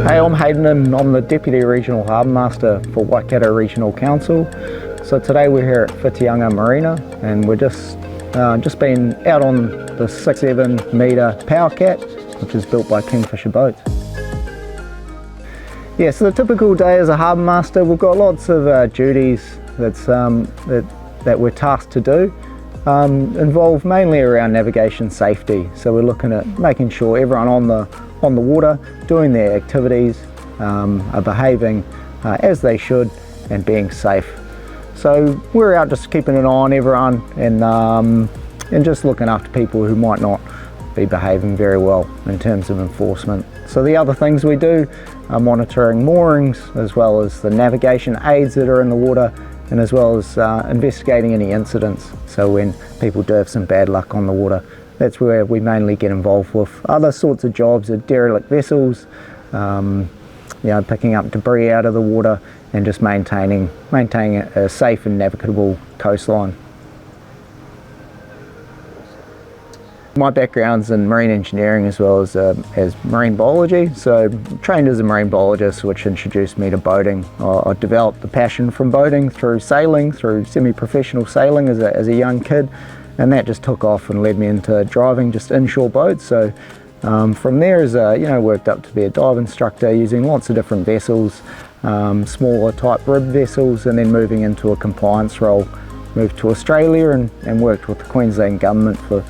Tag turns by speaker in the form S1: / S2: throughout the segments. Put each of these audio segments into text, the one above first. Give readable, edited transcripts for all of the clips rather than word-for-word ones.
S1: Hey, I'm Hayden and I'm the Deputy Regional Harbour Master for Waikato Regional Council. So today we're here at Whitianga Marina and we're just been out on the 6-7 metre Powercat, which is built by Kingfisher boats. Yeah, so the typical day as a Harbour Master, we've got lots of duties that we're tasked to do, involved mainly around navigation safety. So we're looking at making sure everyone on the water doing their activities are behaving as they should and being safe. So we're out just keeping an eye on everyone and just looking after people who might not be behaving very well in terms of enforcement. So the other things we do are monitoring moorings as well as the navigation aids that are in the water, and as well as investigating any incidents. So when people do have some bad luck on the water, that's where we mainly get involved with. Other sorts of jobs are derelict vessels, picking up debris out of the water and just maintaining a safe and navigable coastline. My background's in marine engineering as well as marine biology, so trained as a marine biologist, which introduced me to boating. I developed the passion from boating through sailing, through semi-professional sailing as a young kid, and that just took off and led me into driving just inshore boats. So from there, worked up to be a dive instructor using lots of different vessels, smaller type rib vessels, and then moving into a compliance role. Moved to Australia and worked with the Queensland government for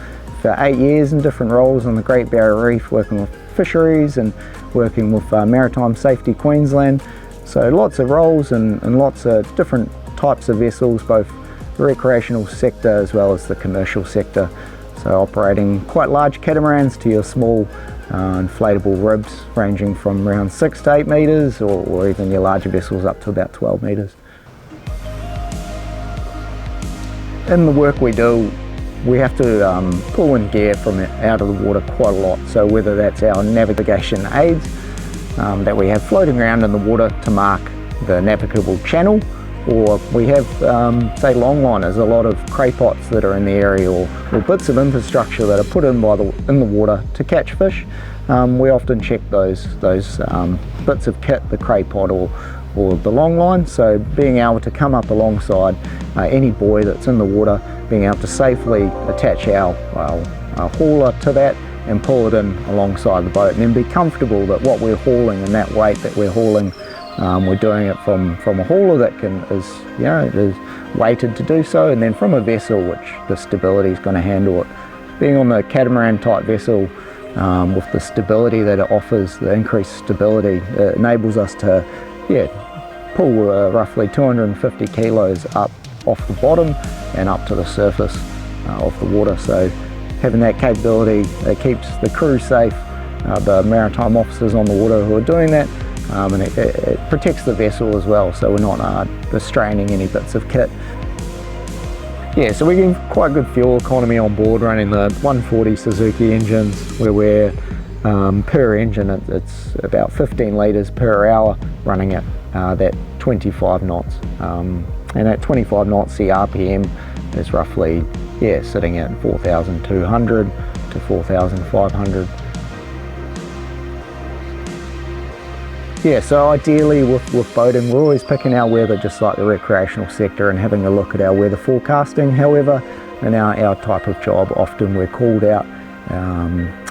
S1: 8 years in different roles on the Great Barrier Reef, working with fisheries and working with Maritime Safety Queensland. So lots of roles and lots of different types of vessels, both the recreational sector as well as the commercial sector. So operating quite large catamarans to your small inflatable ribs ranging from around 6 to 8 metres or even your larger vessels up to about 12 metres. In the work we do, we have to pull in gear from out of the water quite a lot. So whether that's our navigation aids that we have floating around in the water to mark the navigable channel, or we have, say, longliners, a lot of craypots that are in the area, or bits of infrastructure that are put in in the water to catch fish. We often check those bits of kit, the craypot or the long line. So being able to come up alongside any buoy that's in the water, being able to safely attach our hauler to that and pull it in alongside the boat, and then be comfortable that what we're hauling and that weight that we're hauling, we're doing it from a hauler that is weighted to do so, and then from a vessel which the stability is going to handle it. Being on the catamaran type vessel, with the stability that it offers, the increased stability, it enables us to pull roughly 250 kilos up off the bottom and up to the surface of the water. So having that capability, it keeps the crew safe, the maritime officers on the water who are doing that, and it protects the vessel as well, so we're not restraining any bits of kit. Yeah, so we're getting quite good fuel economy on board, running the 140 Suzuki engines, where we're per engine it's about 15 litres per hour, running at that 25 knots. And at 25 knots, the RPM is roughly sitting at 4,200 to 4,500. Yeah, so ideally with boating, we're always picking our weather just like the recreational sector and having a look at our weather forecasting. However, in our type of job, often we're called out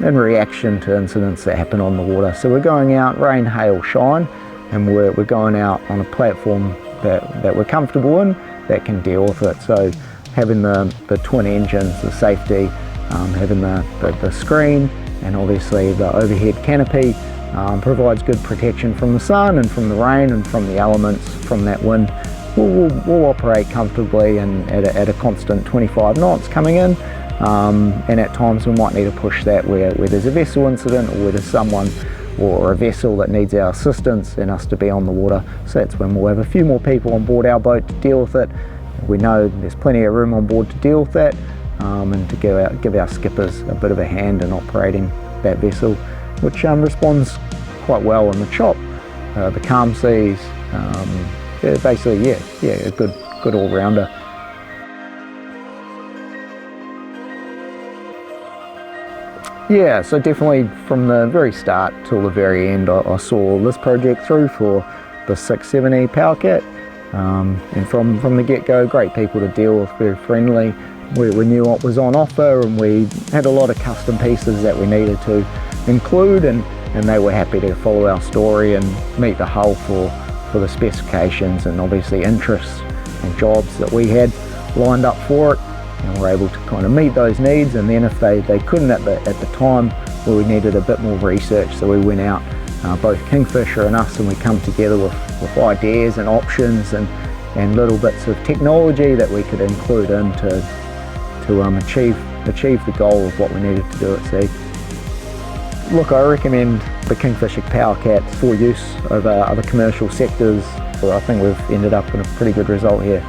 S1: in reaction to incidents that happen on the water. So we're going out, rain, hail, shine, and we're going out on a platform that we're comfortable in, that can deal with it. So having the twin engines, the safety, having the screen, and obviously the overhead canopy provides good protection from the sun and from the rain and from the elements from that wind. We'll operate comfortably and at a constant 25 knots coming in, and at times we might need to push that where there's a vessel incident or where there's someone or a vessel that needs our assistance and us to be on the water. So that's when we'll have a few more people on board our boat to deal with it. We know there's plenty of room on board to deal with that, and to give our skippers a bit of a hand in operating that vessel, which responds quite well in the chop, the calm seas, basically a good all-rounder. Yeah, so definitely from the very start till the very end, I saw this project through for the 670 Powercat. And from the get-go, great people to deal with, very friendly. We knew what was on offer, and we had a lot of custom pieces that we needed to include, and they were happy to follow our story and meet the hull for the specifications and obviously interests and jobs that we had lined up for it. And we're able to kind of meet those needs, and then if they couldn't at the time, well, we needed a bit more research, so we went out, both Kingfisher and us, and we come together with ideas and options and little bits of technology that we could include in to achieve the goal of what we needed to do at sea. Look, I recommend the Kingfisher Powercat for use over other commercial sectors. I think we've ended up in a pretty good result here.